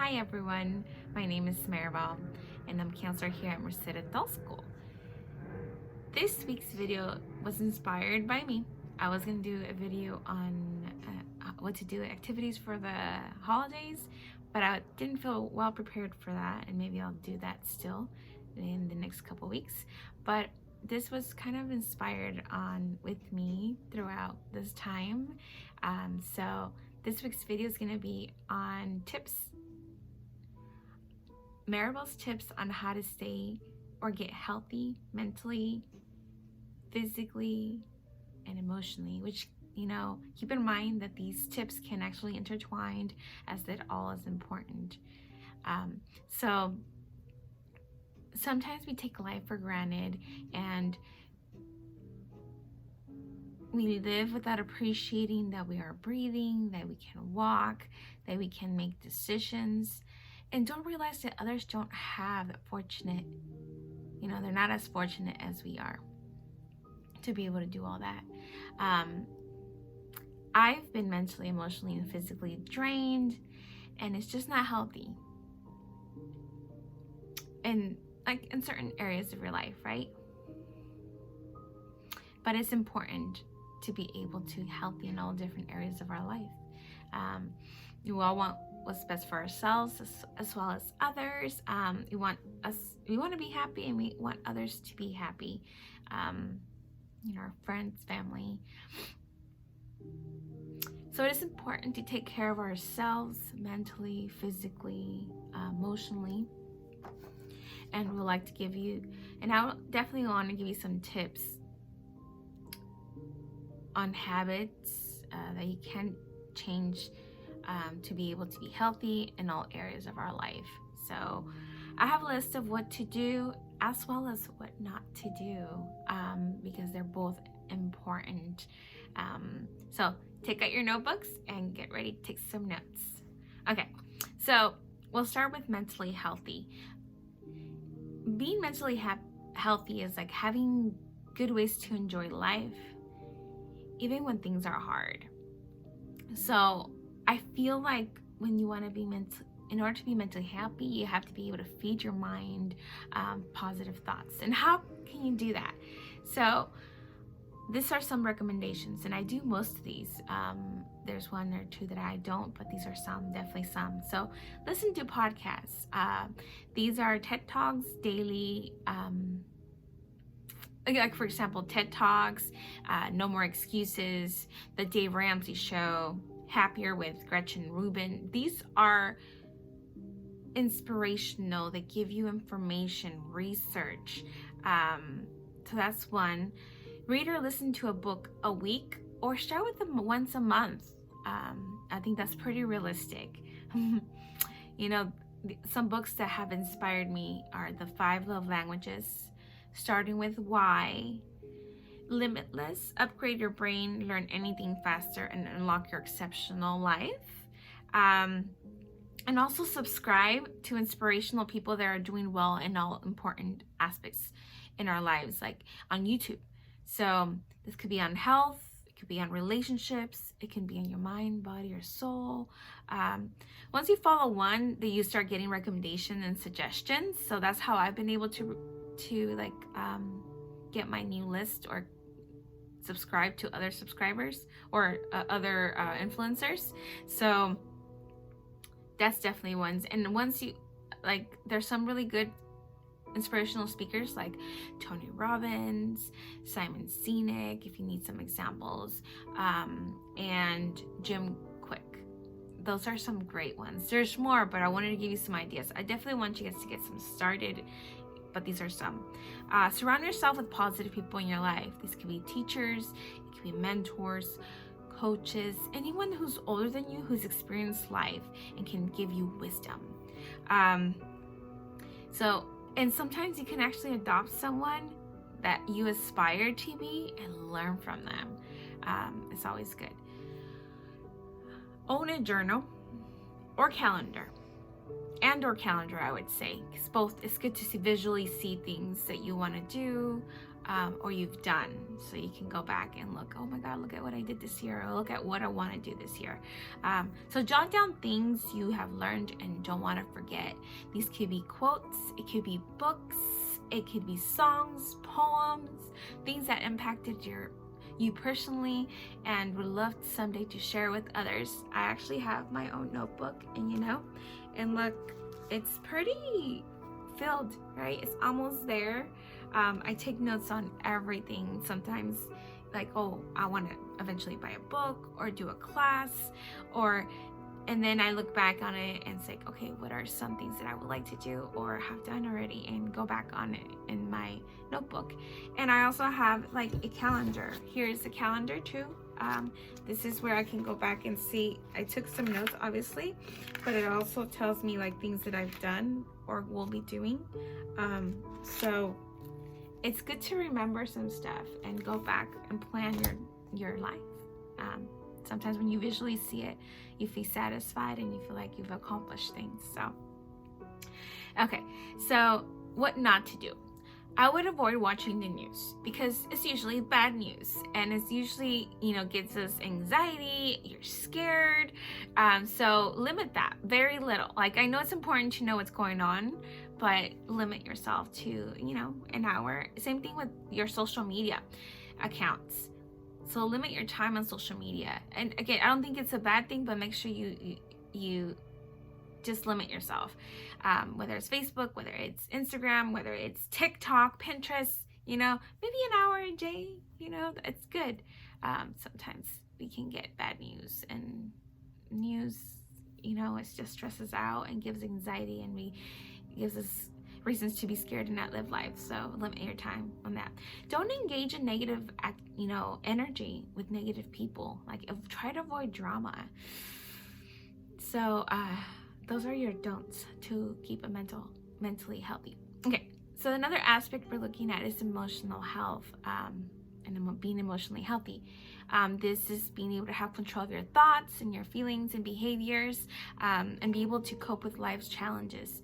Hi everyone, my name is Maribel and I'm counselor here at Merced Adult School. This week's video was inspired by me. I was going to do a video on what to do activities for the holidays, but I didn't feel well prepared for that, and maybe I'll do that still in the next couple weeks. But this was kind of inspired on with me throughout this time. So this week's video is going to be on Maribel's tips on how to stay or get healthy mentally, physically, and emotionally, which, keep in mind that these tips can actually intertwine, as that all is important. So sometimes we take life for granted and we live without appreciating that we are breathing, that we can walk, that we can make decisions, and don't realize that others don't have that fortunate, they're not as fortunate as we are to be able to do all that. I've been mentally, emotionally, and physically drained, and it's just not healthy. And like in certain areas of your life, right? But it's important to be able to be healthy in all different areas of our life. We all want what's best for ourselves as well as others. We want to be happy, and we want others to be happy. Our friends, family. So it is important to take care of ourselves mentally, physically, emotionally. And we'd like to give you, and I definitely want to give you some tips on habits that you can change to be able to be healthy in all areas of our life. So I have a list of what to do as well as what not to do, because they're both important. So take out your notebooks and get ready to take some notes. Okay, so we'll start with mentally healthy. Being mentally healthy is like having good ways to enjoy life, even when things are hard. So I feel like when you want to be in order to be mentally happy, you have to be able to feed your mind positive thoughts. And how can you do that? So these are some recommendations, and I do most of these. There's one or two that I don't, but these are definitely some. So listen to podcasts. These are TED Talks daily. Like for example, TED Talks, No More Excuses, The Dave Ramsey Show, Happier with Gretchen Rubin. These are inspirational. They give you information, research. So that's one. Read or listen to a book a week, or start with them once a month. I think that's pretty realistic. Some books that have inspired me are The 5 Love Languages, Starting with Why, Limitless, Upgrade Your Brain, Learn Anything Faster, and Unlock Your Exceptional Life. And also subscribe to inspirational people that are doing well in all important aspects in our lives, like on YouTube. So this could be on health, it could be on relationships, it can be on your mind, body, or soul. Once you follow one, then you start getting recommendations and suggestions. So that's how I've been able to get my new list or subscribe to other subscribers or other influencers. So that's definitely ones. And once you there's some really good inspirational speakers like Tony Robbins, Simon Sinek, if you need some examples, and Jim Quick. Those are some great ones. There's more, but I wanted to give you some ideas. I definitely want you guys to get some started, but these are some. Surround yourself with positive people in your life. These could be teachers, it could be mentors, coaches, anyone who's older than you, who's experienced life and can give you wisdom. And sometimes you can actually adopt someone that you aspire to be and learn from them. It's always good. Own a journal or calendar. I would say, because both, it's good to visually see things that you want to do, or you've done, so you can go back and look, oh my God, look at what I did this year, or look at what I want to do this year. So jot down things you have learned and don't want to forget. These could be quotes, it could be books, it could be songs, poems, things that impacted you personally and would love someday to share with others. I actually have my own notebook, and look, it's pretty filled, right? It's almost there. I take notes on everything. Sometimes like, oh, I want to eventually buy a book or do a class, and then I look back on it and say, okay, what are some things that I would like to do or have done already, and go back on it in my notebook. And I also have like a calendar. Here's a calendar too. This is where I can go back and see. I took some notes, obviously, but it also tells me like things that I've done or will be doing. So it's good to remember some stuff and go back and plan your life. Sometimes when you visually see it, you feel satisfied and you feel like you've accomplished things. So, okay, so what not to do. I would avoid watching the news because it's usually bad news, and it's usually, gets us anxiety, you're scared. So limit that very little. Like, I know it's important to know what's going on, but limit yourself to, an hour. Same thing with your social media accounts. So limit your time on social media. And again, I don't think it's a bad thing, but make sure you just limit yourself. Whether it's Facebook, whether it's Instagram, whether it's TikTok, Pinterest, maybe an hour a day, it's good. Sometimes we can get bad news, and news, it just stresses out and gives anxiety, and gives us reasons to be scared and not live life. So limit your time on that. Don't engage in negative, energy with negative people. Like, try to avoid drama. So those are your don'ts to keep mentally healthy. Okay, so another aspect we're looking at is emotional health, and being emotionally healthy. This is being able to have control of your thoughts and your feelings and behaviors, and be able to cope with life's challenges,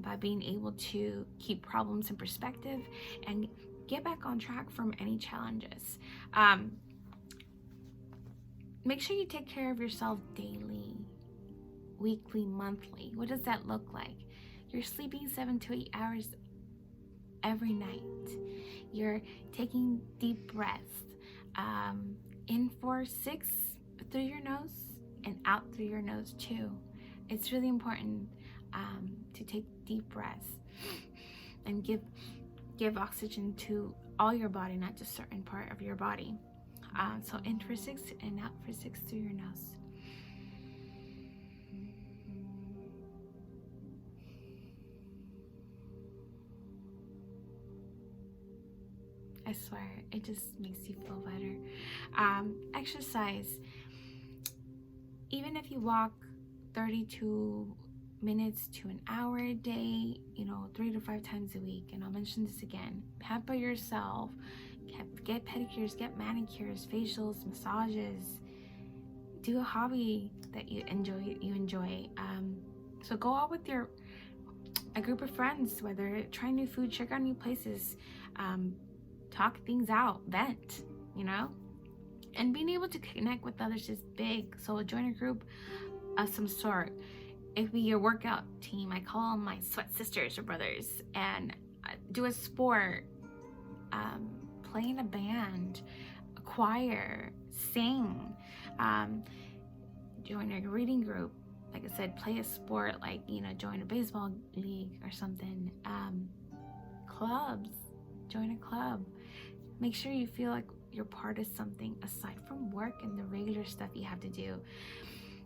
by being able to keep problems in perspective and get back on track from any challenges. Make sure you take care of yourself daily, weekly, monthly. What does that look like? You're sleeping 7 to 8 hours every night. You're taking deep breaths, in for 6 through your nose and out through your nose too. It's really important to take deep breaths and give oxygen to all your body, not just certain part of your body. So in for 6 and out for 6 through your nose. I swear, it just makes you feel better. Exercise. Even if you walk 32 minutes to an hour a day, 3 to 5 times a week, and I'll mention this again, pamper yourself, get pedicures, get manicures, facials, massages, do a hobby that you enjoy. So go out with a group of friends, whether try new food, check out new places, talk things out, vent, and being able to connect with others is big. So join a group of some sort. It could be your workout team. I call them my sweat sisters or brothers, and do a sport, play in a band, a choir, sing, join a reading group. Like I said, play a sport, like, join a baseball league or something. Clubs, join a club. Make sure you feel like you're part of something aside from work and the regular stuff you have to do.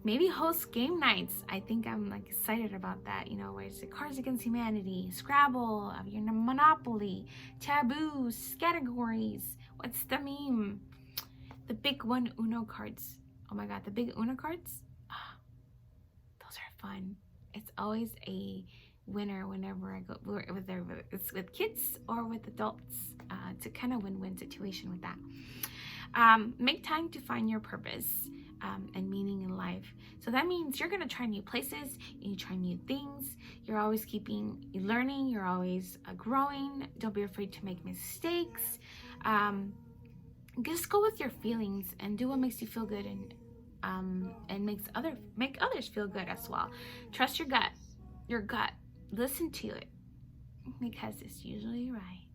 Maybe host game nights. I think I'm excited about that, where it's Cards Against Humanity, Scrabble, Monopoly, taboos, categories. What's the meme? The big one, Uno cards. Oh my God, the big Uno cards? Those are fun. It's always a winner whenever I go, whether it's with kids or with adults. It's a kind of win-win situation with that. Make time to find your purpose. and meaning in life. So that means you're going to try new places, you try new things, you're always learning, you're always growing. Don't be afraid to make mistakes. Just go with your feelings and do what makes you feel good, and make others feel good as well. Trust your gut. Listen to it because it's usually right.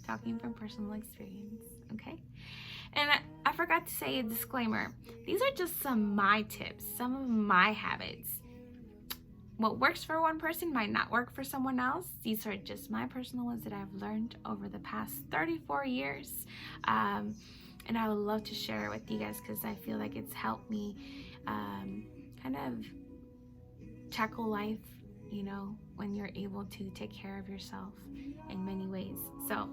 Talking from personal experience, okay? And I forgot to say a disclaimer. These are just some of my tips, some of my habits. What works for one person might not work for someone else. These are just my personal ones that I've learned over the past 34 years. And I would love to share it with you guys because I feel like it's helped me kind of tackle life, when you're able to take care of yourself in many ways. So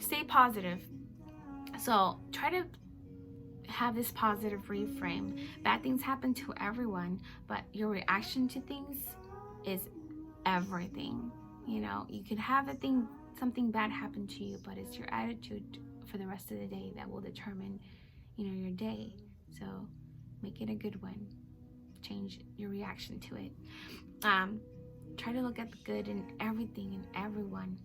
stay positive. So try to have this positive reframe. Bad things happen to everyone, but your reaction to things is everything. You could have something bad happen to you, but it's your attitude for the rest of the day that will determine, your day. So make it a good one. Change your reaction to it. Try to look at the good in everything and everyone.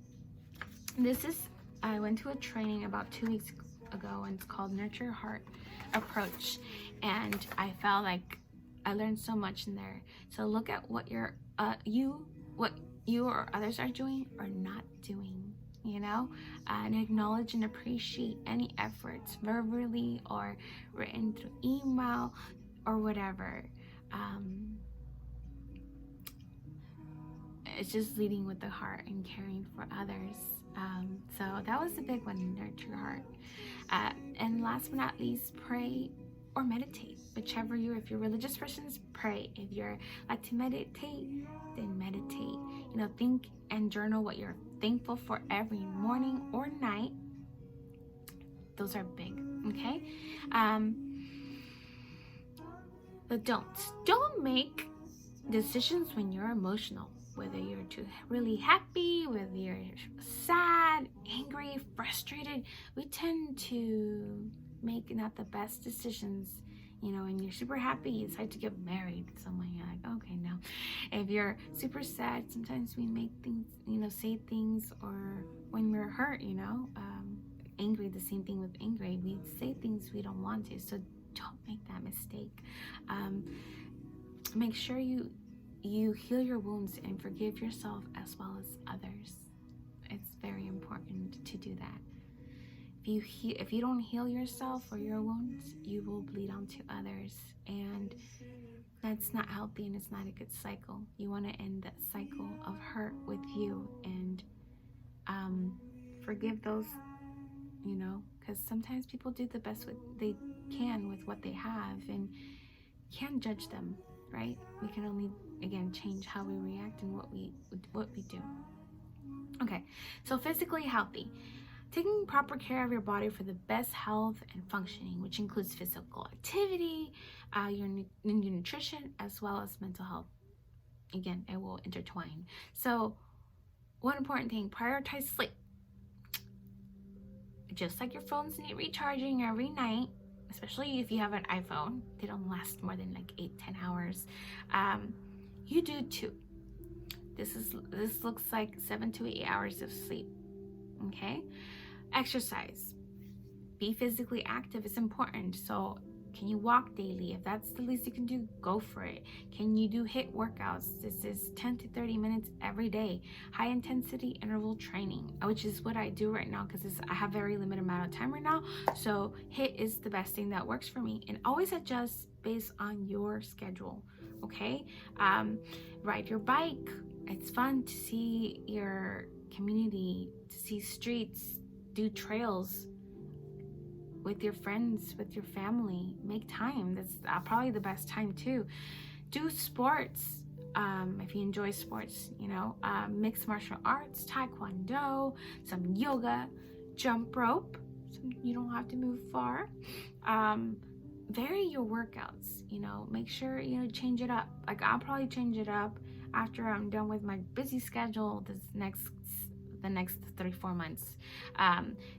I went to a training about 2 weeks ago, and it's called Nurture Your Heart Approach, and I felt like I learned so much in there. So look at what what you or others are doing or not doing, and acknowledge and appreciate any efforts, verbally or written through email or whatever. It's just leading with the heart and caring for others. So that was a big one, nurture your heart. And last but not least, pray or meditate. If you're a religious person, pray. If you're like to meditate, then meditate. Think and journal what you're thankful for every morning or night. Those are big, okay? But don't make decisions when you're emotional. Whether you're really happy, whether you're sad, angry, frustrated, we tend to make not the best decisions. When you're super happy, you decide to get married to someone, you're like, okay, no. If you're super sad, sometimes we make things, say things, or when we're hurt, angry, the same thing with angry, we say things we don't want to. So don't make that mistake. Make sure you heal your wounds and forgive yourself as well as others. It's very important to do that. If you don't heal yourself or your wounds, you will bleed onto others, and that's not healthy, and it's not a good cycle. You want to end that cycle of hurt with you, and forgive those, because sometimes people do the best they can with what they have, and can't judge them, right? We can only, again, change how we react and what we do. Okay, so physically healthy. Taking proper care of your body for the best health and functioning, which includes physical activity, your nutrition, as well as mental health. Again, it will intertwine. So one important thing, prioritize sleep. Just like your phones need recharging every night, especially if you have an iPhone, they don't last more than like 8-10 hours. You do too. This looks like 7 to 8 hours of sleep. Okay? Exercise. Be physically active. It's important. So can you walk daily? If that's the least you can do, go for it. Can you do HIIT workouts? This is 10 to 30 minutes every day. High intensity interval training, which is what I do right now because I have very limited amount of time right now. So HIIT is the best thing that works for me, and always adjust based on your schedule. Okay? Ride your bike. It's fun to see your community, to see streets, do trails with your friends, with your family. Make time. That's probably the best time too. Do sports. If you enjoy sports, mixed martial arts, taekwondo, some yoga, jump rope. So you don't have to move far. Vary your workouts. Make sure change it up. Like I'll probably change it up after I'm done with my busy schedule this next the next 3-4 months,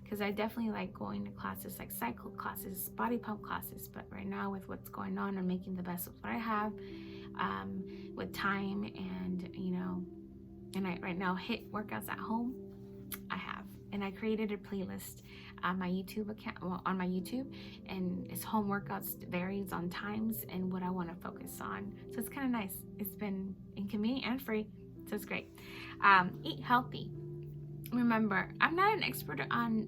because I definitely like going to classes like cycle classes, body pump classes, but right now with what's going on, I'm making the best of what I have, with time, and and I right now hit workouts at home. I have, and I created a playlist on my YouTube account, on my YouTube, and it's home workouts, varies on times and what I want to focus on. So it's kind of nice. It's been inconvenient and free, so it's great. Eat healthy. Remember, I'm not an expert on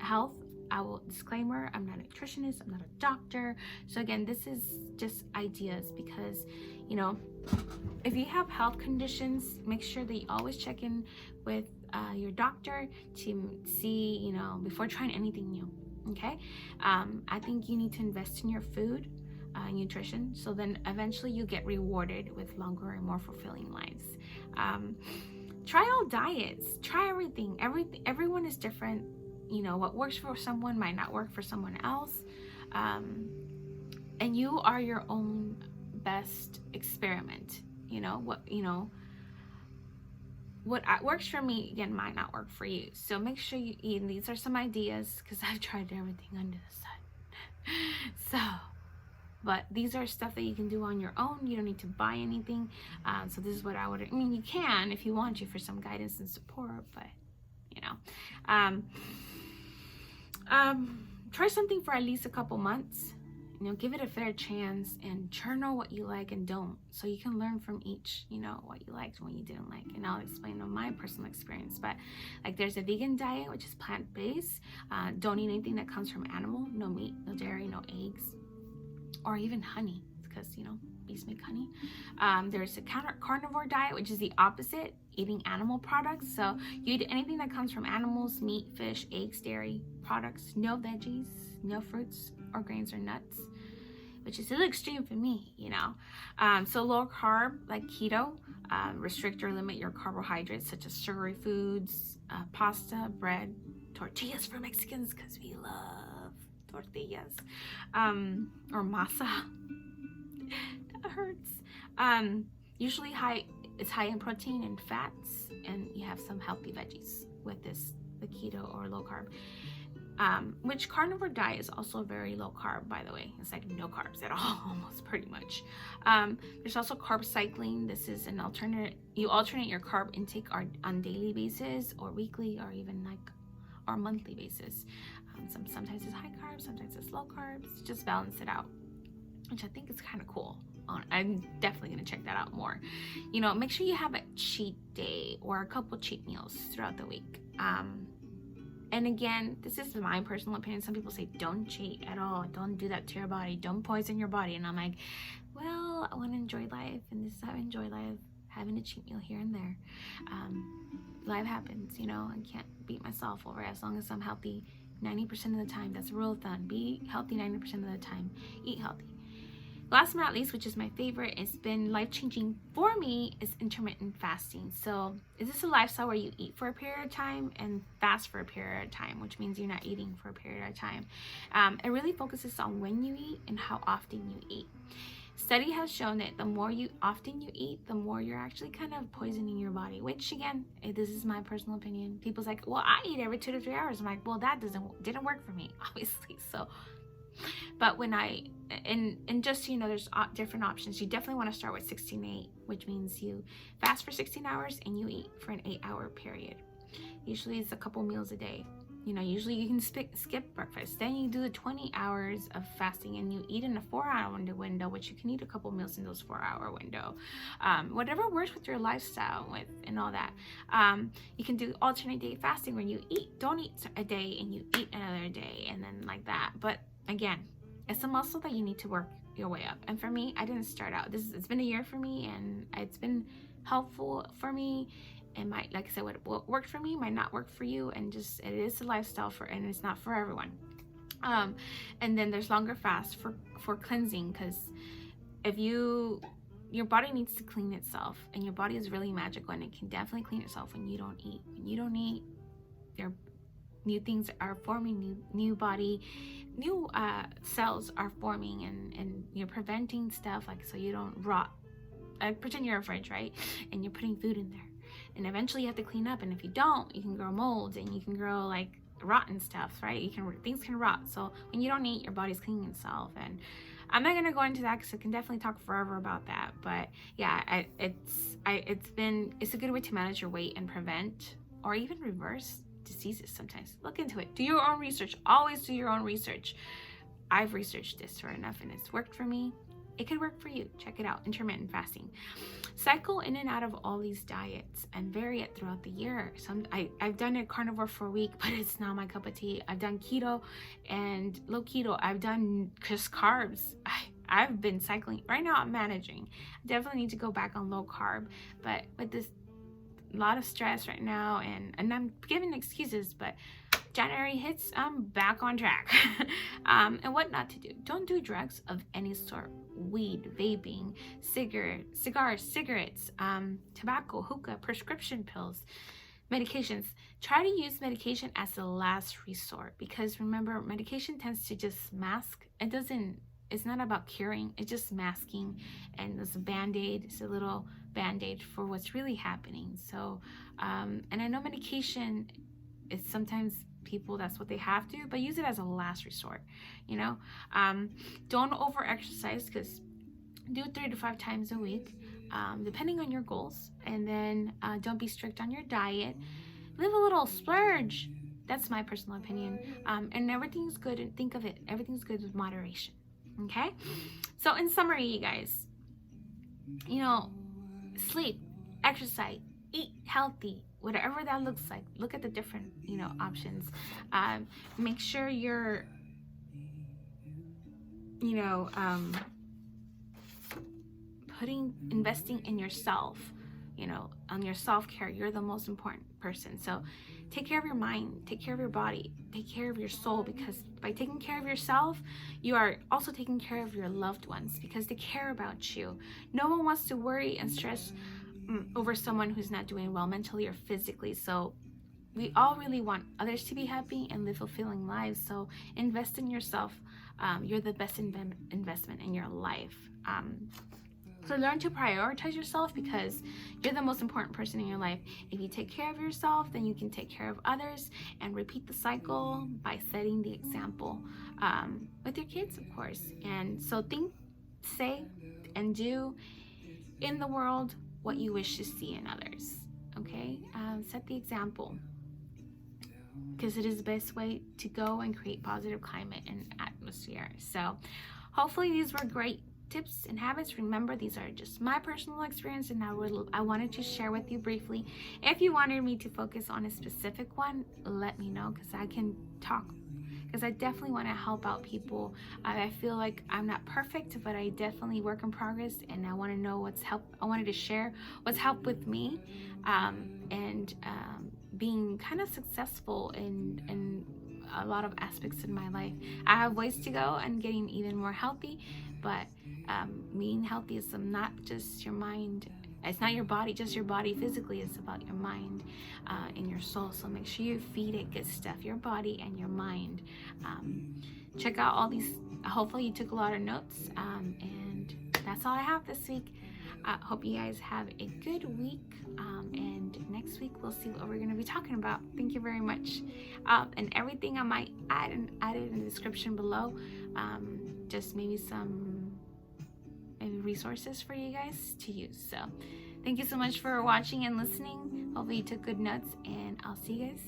health. I will disclaimer, I'm not a nutritionist, I'm not a doctor. So again, this is just ideas, because if you have health conditions, make sure that you always check in with your doctor to see, before trying anything new. Okay. I think you need to invest in your food, nutrition, so then eventually you get rewarded with longer and more fulfilling lives. Try all diets, try everything. Everyone is different. What works for someone might not work for someone else. And you are your own best experiment. What works for me, again, might not work for you. So make sure you eat. These are some ideas, because I've tried everything under the sun. But these are stuff that you can do on your own. You don't need to buy anything. So this is what I would, you can if you want to, for some guidance and support, but try something for at least a couple months. Give it a fair chance, and journal what you like and don't, so you can learn from each, what you liked and what you didn't like. And I'll explain on my personal experience. But like, there's a vegan diet, which is plant-based. Don't eat anything that comes from animal. No meat, no dairy, no eggs, or even honey, because bees make honey. There's a carnivore diet, which is the opposite, eating animal products. So you eat anything that comes from animals: meat, fish, eggs, dairy products. No veggies, no fruits or grains or nuts, which is a little extreme for me. So low carb, like keto. Restrict or limit your carbohydrates, such as sugary foods, pasta, bread, tortillas for Mexicans, because we love tortillas, or masa. That hurts. Usually it's high in protein and fats, and you have some healthy veggies with the keto or low carb. Which carnivore diet is also very low carb, by the way. It's like no carbs at all, almost, pretty much. There's also carb cycling. This is an alternate. You alternate your carb intake on daily basis, or weekly, or even or monthly basis. Sometimes it's high carbs, sometimes it's low carbs. Just balance it out, which I think is kind of cool. I'm definitely going to check that out more. Make sure you have a cheat day or a couple cheat meals throughout the week. And again, this is my personal opinion. Some people say don't cheat at all. Don't do that to your body. Don't poison your body. And I'm like, well, I want to enjoy life, and this is how I enjoy life, having a cheat meal here and there. Life happens, I can't beat myself over it. As long as I'm healthy 90% of the time. That's a rule of thumb. Be healthy 90% of the time. Eat healthy. Last but not least, which is my favorite, it's been life-changing for me, is intermittent fasting. So is this a lifestyle where you eat for a period of time and fast for a period of time, which means you're not eating for a period of time. It really focuses on when you eat and how often you eat. Study has shown that the more often you eat, the more you're actually kind of poisoning your body, which again, this is my personal opinion. People's like, well, I eat every 2 to 3 hours. I'm like, well, that didn't work for me, obviously. So, but when and just so you know, there's different options. You definitely want to start with 16-8, which means you fast for 16 hours and you eat for an 8-hour period. Usually it's a couple meals a day. Usually you can skip breakfast. Then you do the 20 hours of fasting, and you eat in a 4-hour window, which you can eat a couple meals in those 4-hour window. Whatever works with your lifestyle and all that. You can do alternate day fasting, where you don't eat a day and you eat another day, and then like that. But again, it's a muscle that you need to work your way up. And for me, I didn't start out. It's been a year for me, and it's been helpful for me. It might, like I said, what worked for me might not work for you, and just it is a lifestyle and it's not for everyone. And then there's longer fasts for cleansing, because if your body needs to clean itself, and your body is really magical, and it can definitely clean itself when you don't eat. When you don't eat, your new things are forming, new cells are forming, and you're preventing stuff, like, so you don't rot. Pretend you're a fridge, right? And you're putting food in there. and eventually you have to clean up. And if you don't, you can grow molds and you can grow like rotten stuff, right? Things can rot. So when you don't eat, your body's cleaning itself. And I'm not gonna go into that because I can definitely talk forever about that. But yeah, it's a good way to manage your weight and prevent or even reverse diseases. Sometimes look into it. Do your own research. Always do your own research. I've researched this for enough and it's worked for me. It could work for you. Check it out. Intermittent fasting. Cycle in and out of all these diets and vary it throughout the year. I've done it carnivore for a week, but it's not my cup of tea. I've done keto and low keto. I've done just carbs. I've been cycling. Right now I'm managing. I definitely need to go back on low carb, but with this a lot of stress right now, and I'm giving excuses, but January hits, I'm back on track. And what not to do. Don't do drugs of any sort. Weed, vaping, cigars, cigarettes, tobacco, hookah, prescription pills, medications. Try to use medication as the last resort, because remember, medication tends to just mask. It's not about curing, it's just masking, and it's a band-aid. It's a little band-aid for what's really happening. So and I know medication is sometimes people, that's what they have to, but use it as a last resort. Don't over exercise, because do 3 to 5 times a week, depending on your goals. And then don't be strict on your diet. Live a little, splurge. That's my personal opinion. And everything's good, and think of it, everything's good with moderation. Okay, so in summary, you guys, sleep, exercise, eat healthy, whatever that looks like. Look at the different options. Make sure you're investing in yourself, on your self-care. You're the most important person. So take care of your mind, take care of your body, take care of your soul, because by taking care of yourself, you are also taking care of your loved ones, because they care about you. No one wants to worry and stress over someone who's not doing well mentally or physically. So we all really want others to be happy and live fulfilling lives. So invest in yourself. You're the best investment in your life. So learn to prioritize yourself, because you're the most important person in your life. If you take care of yourself, then you can take care of others, and repeat the cycle by setting the example with your kids, of course. And so think, say, and do in the world what you wish to see in others. Okay? Set the example, because it is the best way to go and create positive climate and atmosphere. So hopefully these were great tips and habits. Remember, these are just my personal experience, and I wanted to share with you briefly. If you wanted me to focus on a specific one, let me know, because I can talk, because I definitely want to help out people. I feel like I'm not perfect, but I definitely work in progress, and I want to know I wanted to share what's helped with me, and being kind of successful in a lot of aspects in my life. I have ways to go and getting even more healthy, but being healthy is not just your mind. It's not your body, just your body physically. It's about your mind and your soul. So make sure you feed it good stuff, your body and your mind. Check out all these. Hopefully you took a lot of notes. And that's all I have this week. Hope you guys have a good week. And next week we'll see what we're going to be talking about. Thank you very much. And everything I might add it in the description below. Just maybe some resources for you guys to use. So thank you so much for watching and listening. Hopefully you took good notes, and I'll see you guys